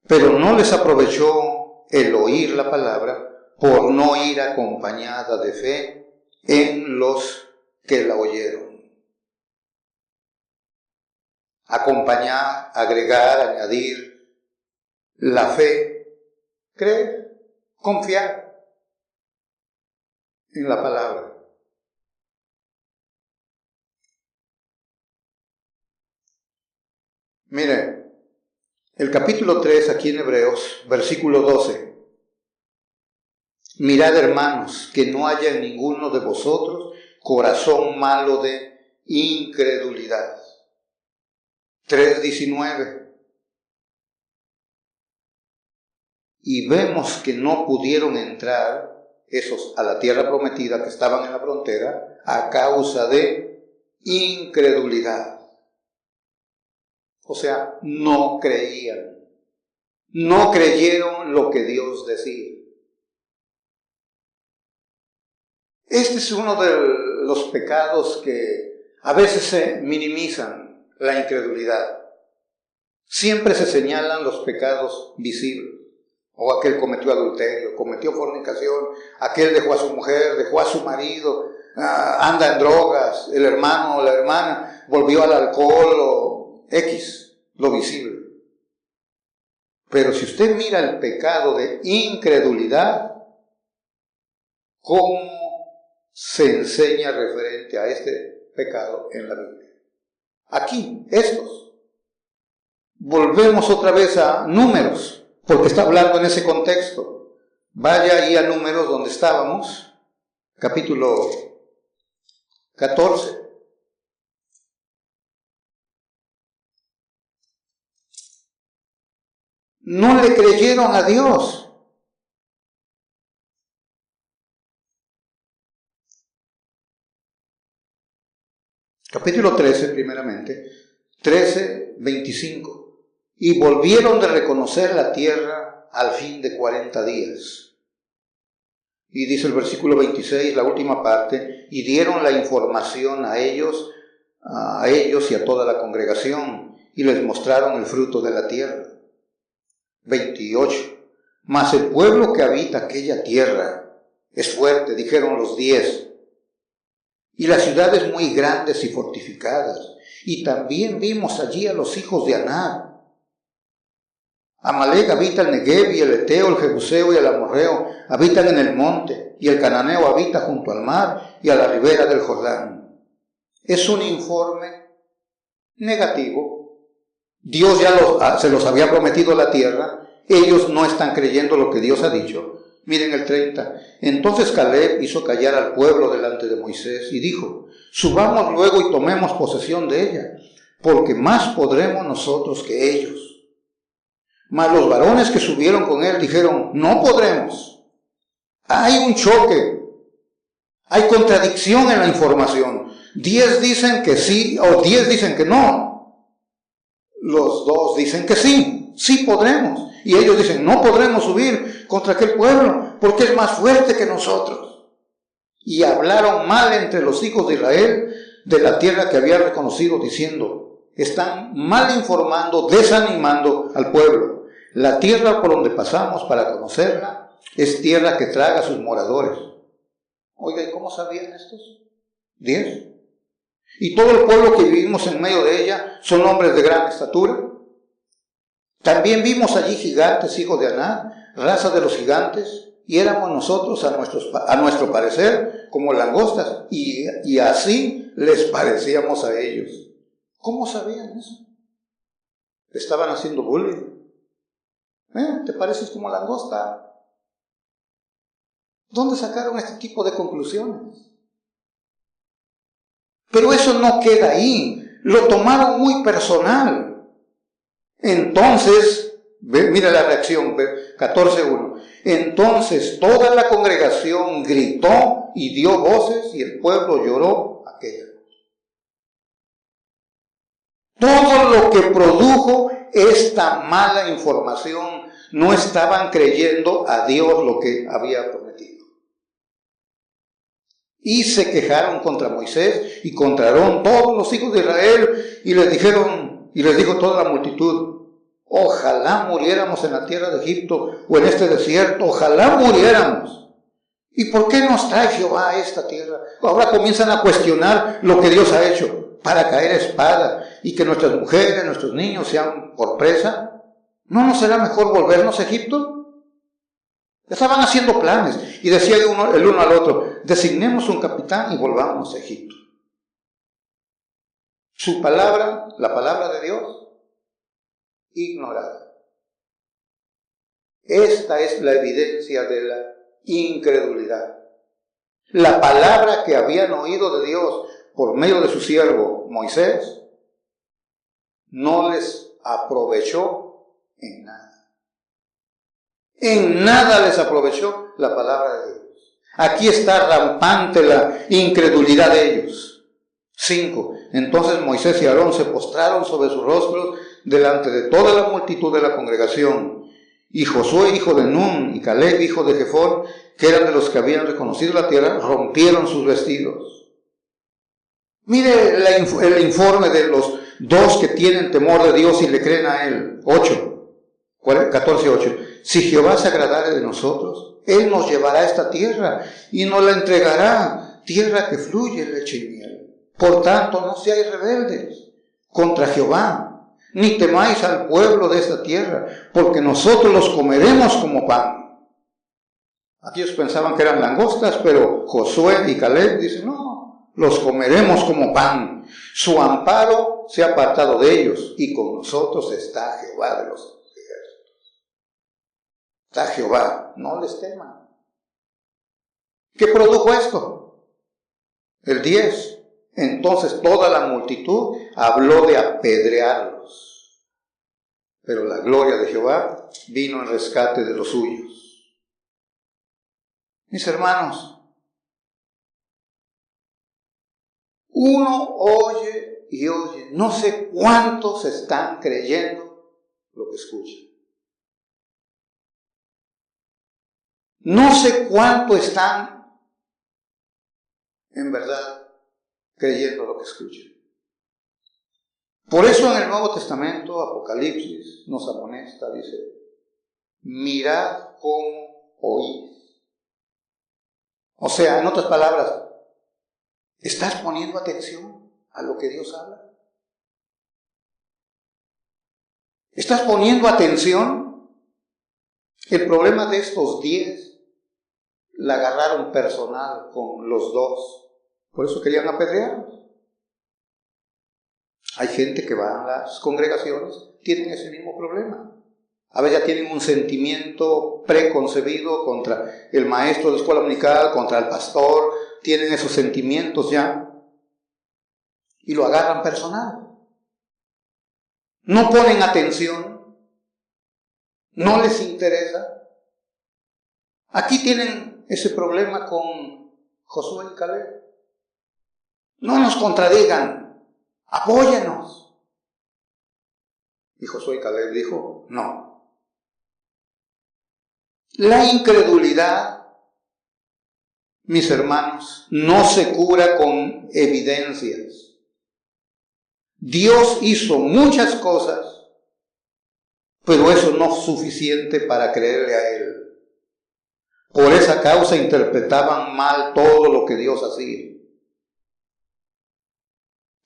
Pero no les aprovechó el oír la palabra por no ir acompañada de fe en los que la oyeron. Acompañar, agregar, añadir la fe, creer, confiar en la palabra. Miren, el capítulo 3 aquí en Hebreos, versículo 12. Mirad, hermanos, que no haya en ninguno de vosotros corazón malo de incredulidad. 3:19. Y vemos que no pudieron entrar esos a la tierra prometida que estaban en la frontera a causa de incredulidad. O sea, no creían. No creyeron lo que Dios decía. Este es uno de los pecados que a veces se minimizan, la incredulidad. Siempre se señalan los pecados visibles. O aquel cometió adulterio, cometió fornicación, aquel dejó a su mujer, dejó a su marido, anda en drogas, el hermano o la hermana volvió al alcohol o X, lo visible. Pero si usted mira el pecado de incredulidad, ¿cómo se enseña referente a este pecado en la Biblia. Aquí, estos. Volvemos otra vez a Números, porque está hablando en ese contexto. Vaya ahí a Números donde estábamos, capítulo 14. No le creyeron a Dios. Capítulo 13, primeramente, 13, 25. Y volvieron de reconocer la tierra al fin de 40 días. Y dice el versículo 26, la última parte, y dieron la información a ellos y a toda la congregación, y les mostraron el fruto de la tierra. 28. Mas el pueblo que habita aquella tierra es fuerte, dijeron los 10, y las ciudades muy grandes y fortificadas. Y también vimos allí a los hijos de Aná. Amalek habita el Negev, y el Eteo, el Jebuseo y el Amorreo habitan en el monte, y el Cananeo habita junto al mar y a la ribera del Jordán. Es un informe negativo. Dios ya se los había prometido la tierra. Ellos no están creyendo lo que Dios ha dicho. Miren el 30. Entonces Caleb hizo callar al pueblo delante de Moisés y dijo: subamos luego y tomemos posesión de ella, porque más podremos nosotros que ellos. Mas los varones que subieron con él dijeron: no podremos. Hay un choque, hay contradicción en la información. 10 dicen que sí o 10 dicen que no. Los 2 dicen que sí, sí podremos. Y ellos dicen: no podremos subir contra aquel pueblo porque es más fuerte que nosotros. Y hablaron mal entre los hijos de Israel de la tierra que habían reconocido, diciendo: están mal informando, desanimando al pueblo. La tierra por donde pasamos para conocerla es tierra que traga a sus moradores. Oiga, ¿y cómo sabían estos? 10. Y todo el pueblo que vivimos en medio de ella son hombres de gran estatura. También vimos allí gigantes, hijos de Aná, raza de los gigantes, y éramos nosotros a nuestro parecer como langostas, y así les parecíamos a ellos. ¿Cómo sabían eso? Estaban haciendo bullying. ¿Te pareces como langosta? ¿Dónde sacaron este tipo de conclusiones? Pero eso no queda ahí. Lo tomaron muy personal. Entonces, mira la reacción, 14:1. Entonces toda la congregación gritó y dio voces, y el pueblo lloró aquella noche. Todo lo que produjo esta mala información, no estaban creyendo a Dios lo que había prometido. Y se quejaron contra Moisés y contra Aarón todos los hijos de Israel, y les dijo toda la multitud: ojalá muriéramos en la tierra de Egipto o en este desierto, ojalá muriéramos. ¿Y por qué nos trae Jehová a esta tierra? Ahora comienzan a cuestionar lo que Dios ha hecho para caer a espada y que nuestras mujeres, nuestros niños sean por presa. ¿No nos será mejor volvernos a Egipto? Estaban haciendo planes y decía el uno al otro: designemos un capitán y volvamos a Egipto. Su palabra, la palabra de Dios, ignorada. Esta es la evidencia de la incredulidad. La palabra que habían oído de Dios por medio de su siervo Moisés no les aprovechó en nada. En nada les aprovechó la palabra de Dios. Aquí está rampante la incredulidad de ellos. 5. Entonces Moisés y Aarón se postraron sobre sus rostros delante de toda la multitud de la congregación. Y Josué, hijo de Nun, y Caleb, hijo de Jefón, que eran de los que habían reconocido la tierra, rompieron sus vestidos. Mire el informe de los 2 que tienen temor de Dios y le creen a Él. 14:8. Si Jehová se agradare de nosotros, Él nos llevará a esta tierra y nos la entregará, tierra que fluye leche y miel. Por tanto, no seáis rebeldes contra Jehová, ni temáis al pueblo de esta tierra, porque nosotros los comeremos como pan. Aquellos pensaban que eran langostas, pero Josué y Caleb dicen, no, los comeremos como pan. Su amparo se ha apartado de ellos, y con nosotros está Jehová de los ejércitos. Está Jehová, no les teman. ¿Qué produjo esto? El 10. Entonces toda la multitud habló de apedrearlos. Pero la gloria de Jehová vino en rescate de los suyos. Mis hermanos, uno oye y oye. No sé cuántos están creyendo lo que escuchan. No sé cuánto están en verdad creyendo lo que escuchan. Por eso en el Nuevo Testamento, Apocalipsis nos amonesta, dice, mirad cómo oís. O sea, en otras palabras, ¿estás poniendo atención a lo que Dios habla? ¿Estás poniendo atención? El problema de estos 10 la agarraron personal con los 2. Por eso querían apedrearlos. Hay gente que va a las congregaciones, tienen ese mismo problema. A veces ya tienen un sentimiento preconcebido contra el maestro de la escuela dominical, contra el pastor, tienen esos sentimientos ya y lo agarran personal. No ponen atención, no les interesa. Aquí tienen ese problema con Josué y Caleb. No nos contradigan, apóyanos. Y Josué y Caleb dijo, no. La incredulidad, mis hermanos, no se cura con evidencias. Dios hizo muchas cosas, pero eso no es suficiente para creerle a Él. Por esa causa interpretaban mal todo lo que Dios hacía.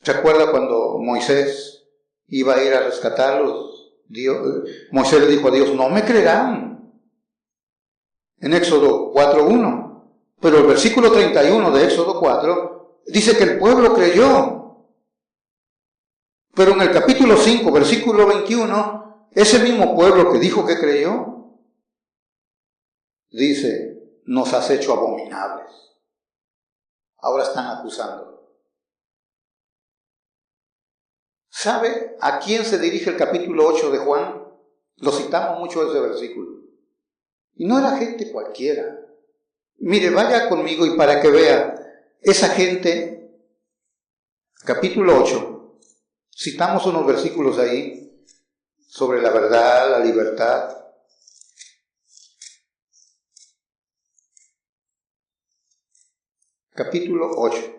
¿Se acuerda cuando Moisés iba a ir a rescatarlos? Moisés le dijo a Dios, no me creerán. En Éxodo 4:1. Pero el versículo 31 de Éxodo 4 dice que el pueblo creyó. Pero en el capítulo 5, versículo 21, ese mismo pueblo que dijo que creyó, dice, nos has hecho abominables. Ahora están acusando. ¿Sabe a quién se dirige el capítulo 8 de Juan? Lo citamos mucho ese versículo. Y no era gente cualquiera. Mire, vaya conmigo y para que vea, esa gente, capítulo 8, citamos unos versículos ahí sobre la verdad, la libertad. Capítulo 8.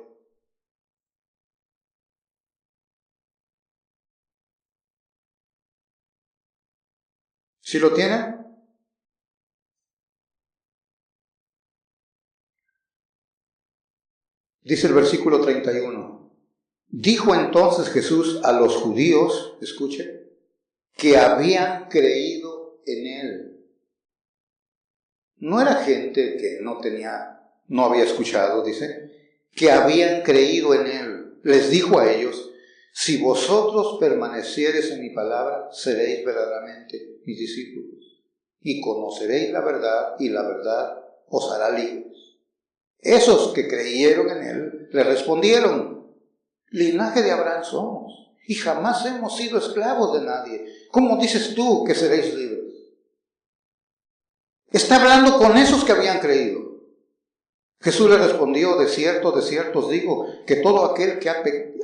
¿Sí lo tienen? Dice el versículo 31. Dijo entonces Jesús a los judíos, escuchen, que habían creído en Él. No era gente que no había escuchado, dice, que habían creído en Él. Les dijo a ellos, si vosotros permaneciereis en mi palabra, seréis verdaderamente mis discípulos, y conoceréis la verdad, y la verdad os hará libres. Esos que creyeron en Él le respondieron, linaje de Abraham somos, y jamás hemos sido esclavos de nadie. ¿Cómo dices tú que seréis libres? Está hablando con esos que habían creído. Jesús le respondió, de cierto os digo, que todo aquel que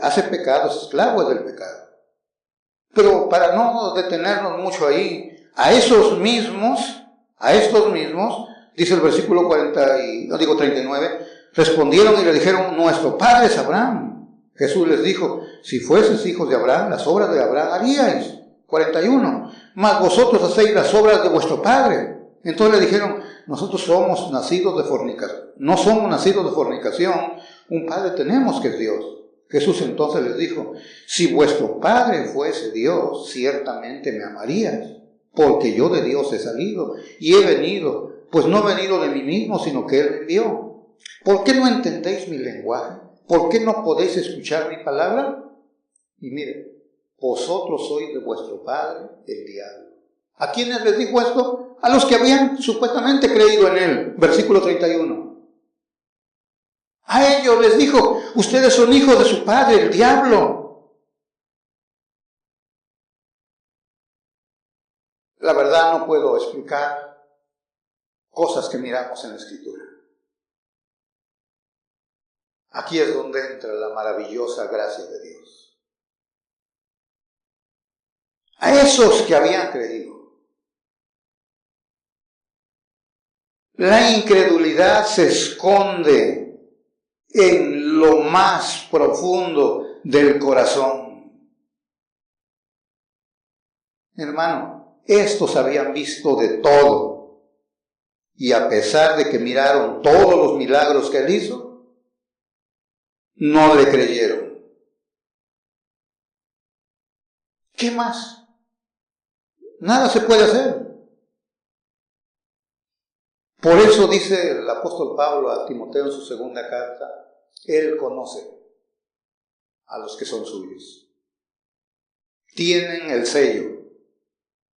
hace pecado es esclavo del pecado. Pero para no detenernos mucho ahí, a estos mismos, dice el versículo 39, respondieron y le dijeron, nuestro padre es Abraham. Jesús les dijo, si fueseis hijos de Abraham, las obras de Abraham haríais. 41, mas vosotros hacéis las obras de vuestro padre. Entonces le dijeron, nosotros somos nacidos de fornicación. No somos nacidos de fornicación, un padre tenemos que es Dios. Jesús entonces les dijo, si vuestro padre fuese Dios, ciertamente me amaríais, porque yo de Dios he salido y he venido pues no he venido de mí mismo, sino que Él me envió. ¿Por qué no entendéis mi lenguaje? ¿Por qué no podéis escuchar mi palabra? Y mire, vosotros sois de vuestro padre, el diablo. ¿A quiénes les dijo esto? A los que habían supuestamente creído en Él. Versículo 31. A ellos les dijo, ustedes son hijos de su padre, el diablo. La verdad no puedo explicar cosas que miramos en la Escritura. Aquí es donde entra la maravillosa gracia de Dios. A esos que habían creído. La incredulidad se esconde en lo más profundo del corazón. Hermano, estos habían visto de todo. Y a pesar de que miraron todos los milagros que Él hizo, no le creyeron. ¿Qué más? Nada se puede hacer. Por eso dice el apóstol Pablo a Timoteo en su segunda carta, Él conoce a los que son suyos. Tienen el sello,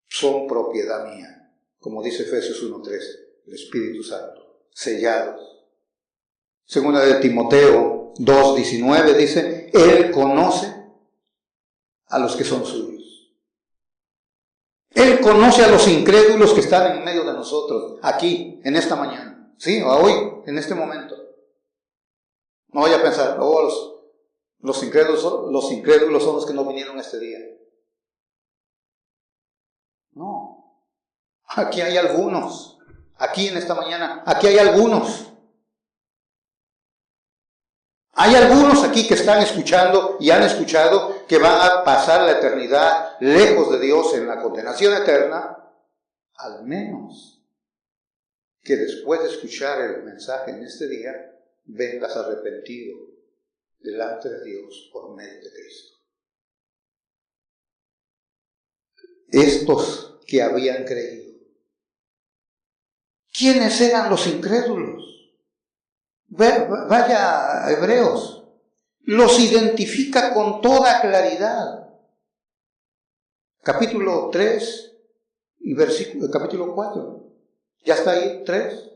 son propiedad mía, como dice Efesios 1:3, el Espíritu Santo, sellados. Segunda de Timoteo 2:19 dice, Él conoce a los que son suyos. Él conoce a los incrédulos que están en medio de nosotros, aquí, en esta mañana, ¿sí? O hoy, en este momento. No vaya a pensar, los incrédulos son los que no vinieron este día. No, aquí hay algunos, aquí en esta mañana, aquí hay algunos. Hay algunos aquí que están escuchando y han escuchado que van a pasar la eternidad lejos de Dios en la condenación eterna, al menos que después de escuchar el mensaje en este día, vengas arrepentido delante de Dios por medio de Cristo. Estos que habían creído, ¿quiénes eran los incrédulos? Vaya a Hebreos, los identifica con toda claridad. Capítulo 3 y capítulo 4. ¿Ya está ahí? 3.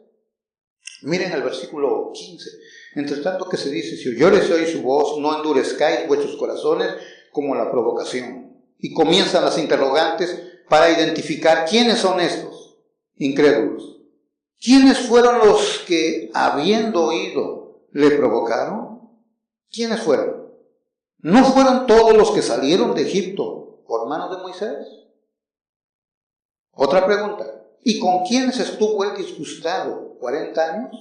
Miren el versículo 15. Entre tanto que se dice, si oyores hoy su voz, no endurezcáis vuestros corazones como la provocación. Y comienzan las interrogantes para identificar quiénes son estos incrédulos. ¿Quiénes fueron los que, habiendo oído, le provocaron? ¿Quiénes fueron? ¿No fueron todos los que salieron de Egipto por mano de Moisés? Otra pregunta. ¿Y con quiénes estuvo él disgustado 40 años?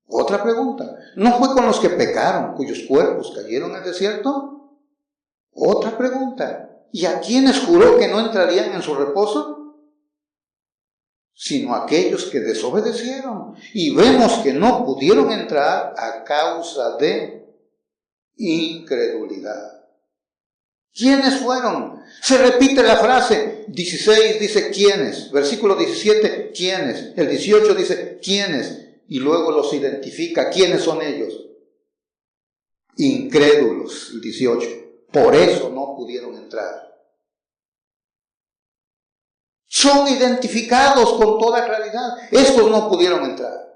Otra pregunta. ¿No fue con los que pecaron, cuyos cuerpos cayeron en el desierto? Otra pregunta. ¿Y a quiénes juró que no entrarían en su reposo? Sino aquellos que desobedecieron. Y vemos que no pudieron entrar a causa de incredulidad. ¿Quiénes fueron? Se repite la frase. 16 dice ¿quiénes? Versículo 17, ¿quiénes? El 18 dice ¿quiénes? Y luego los identifica. ¿Quiénes son ellos? Incrédulos, el 18. Por eso no pudieron entrar. Son identificados con toda claridad. Estos no pudieron entrar.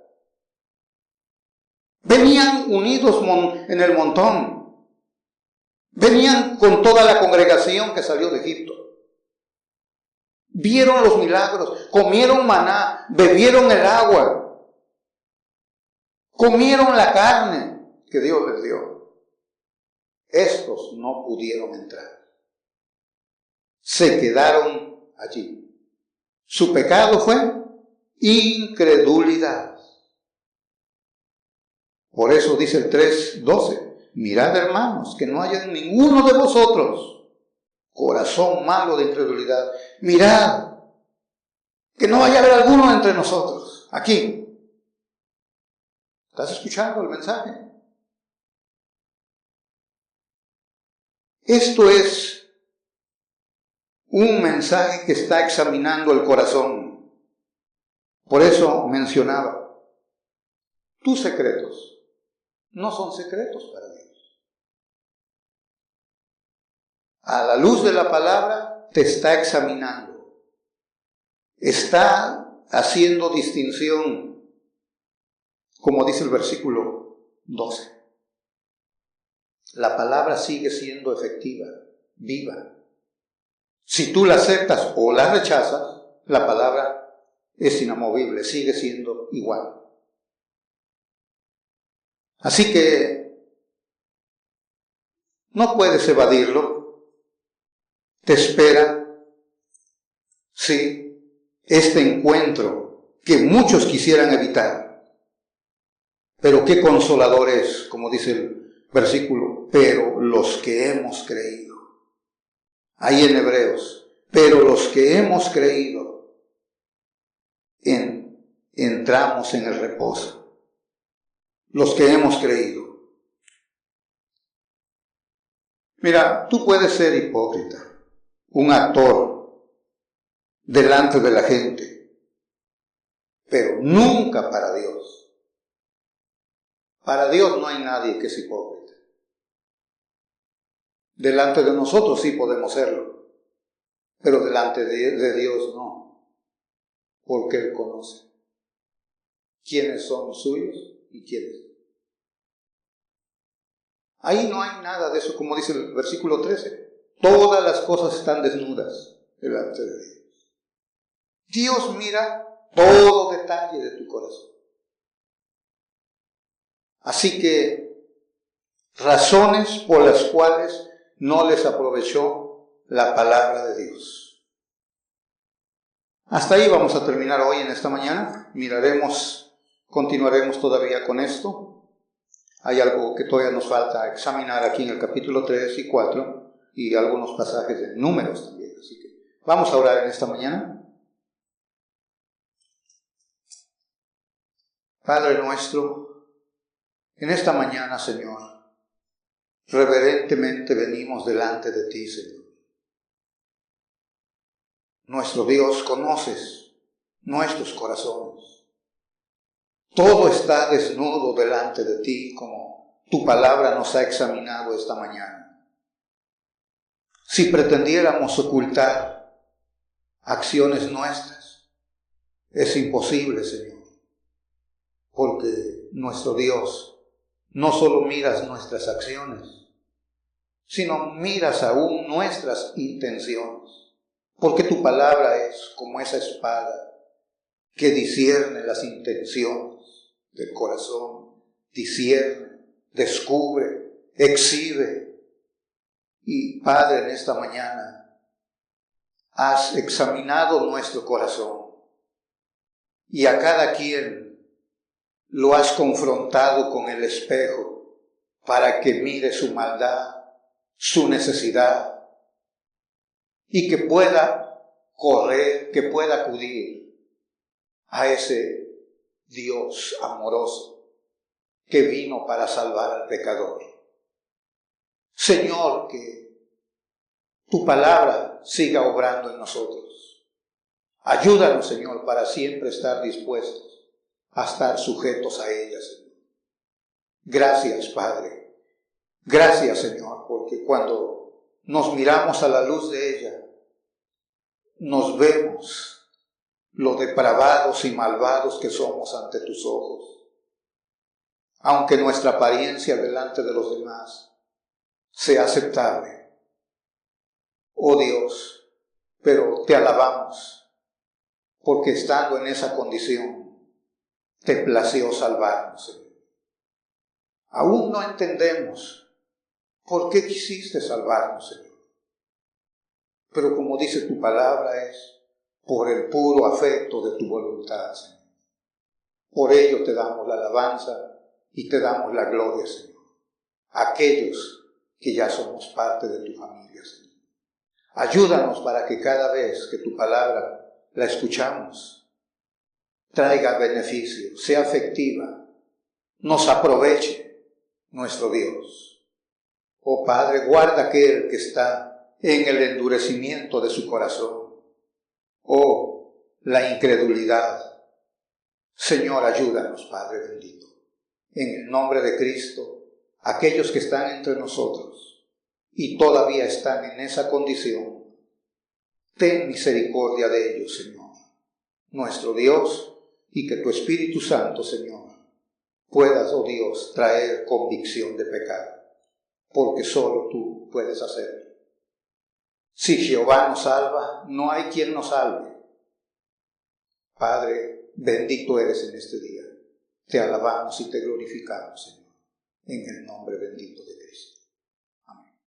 Venían unidos en el montón. Venían con toda la congregación que salió de Egipto. Vieron los milagros, comieron maná, bebieron el agua, comieron la carne que Dios les dio. Estos no pudieron entrar. Se quedaron allí. Su pecado fue incredulidad. Por eso dice el 3:12, mirad hermanos, que no haya en ninguno de vosotros corazón malo de incredulidad. Mirad, que no vaya a haber alguno entre nosotros. Aquí. ¿Estás escuchando el mensaje? Esto es un mensaje que está examinando el corazón. Por eso mencionaba, tus secretos no son secretos para Dios. A la luz de la palabra te está examinando, está haciendo distinción, como dice el versículo 12. La palabra sigue siendo efectiva, viva. Si tú la aceptas o la rechazas, la palabra es inamovible, sigue siendo igual. Así que no puedes evadirlo. Te espera, sí, este encuentro que muchos quisieran evitar. Pero qué consolador es, como dice el versículo, pero los que hemos creído. Ahí en Hebreos, pero los que hemos creído, entramos en el reposo. Los que hemos creído. Mira, tú puedes ser hipócrita, un actor delante de la gente, pero nunca para Dios. Para Dios no hay nadie que es hipócrita. Delante de nosotros sí podemos serlo, pero delante de Dios no, porque Él conoce quiénes son suyos y quiénes. Ahí no hay nada de eso, como dice el versículo 13. Todas las cosas están desnudas delante de Dios. Dios mira todo detalle de tu corazón. Así que razones por las cuales no les aprovechó la palabra de Dios. Hasta ahí vamos a terminar hoy en esta mañana. Continuaremos todavía con esto. Hay algo que todavía nos falta examinar aquí en el capítulo 3 y 4 y algunos pasajes de Números también. Así que vamos a orar en esta mañana. Padre nuestro, en esta mañana, Señor, reverentemente venimos delante de ti, Señor. Nuestro Dios, conoces nuestros corazones. Todo está desnudo delante de ti, como tu palabra nos ha examinado esta mañana. Si pretendiéramos ocultar acciones nuestras, es imposible, Señor, porque nuestro Dios no solo miras nuestras acciones, sino miras aún nuestras intenciones, porque tu palabra es como esa espada que discierne las intenciones del corazón, discierne, descubre, exhibe. Y Padre, en esta mañana has examinado nuestro corazón y a cada quien lo has confrontado con el espejo para que mire su maldad, su necesidad y que pueda correr, que pueda acudir a ese Dios amoroso que vino para salvar al pecador. Señor, que tu palabra siga obrando en nosotros. Ayúdanos, Señor, para siempre estar dispuestos a estar sujetos a ella, Señor. Gracias, Padre. Gracias, Señor, porque cuando nos miramos a la luz de ella, nos vemos lo depravados y malvados que somos ante tus ojos. Aunque nuestra apariencia delante de los demás sea aceptable. Oh Dios, pero te alabamos, porque estando en esa condición, te plació salvarnos, Señor. Aún no entendemos por qué quisiste salvarnos, Señor. Pero como dice tu palabra, es por el puro afecto de tu voluntad, Señor. Por ello te damos la alabanza y te damos la gloria, Señor. Aquellos que ya somos parte de tu familia, Señor. Ayúdanos para que cada vez que tu palabra la escuchamos, traiga beneficio, sea efectiva, nos aproveche nuestro Dios. Oh Padre, guarda aquel que está en el endurecimiento de su corazón. Oh, la incredulidad, Señor, ayúdanos, Padre bendito. En el nombre de Cristo, aquellos que están entre nosotros y todavía están en esa condición, ten misericordia de ellos, Señor, nuestro Dios, y que tu Espíritu Santo, Señor, puedas, oh Dios, traer convicción de pecado, porque solo tú puedes hacerlo. Si Jehová nos salva, no hay quien nos salve. Padre, bendito eres en este día. Te alabamos y te glorificamos, Señor, en el nombre bendito de Cristo.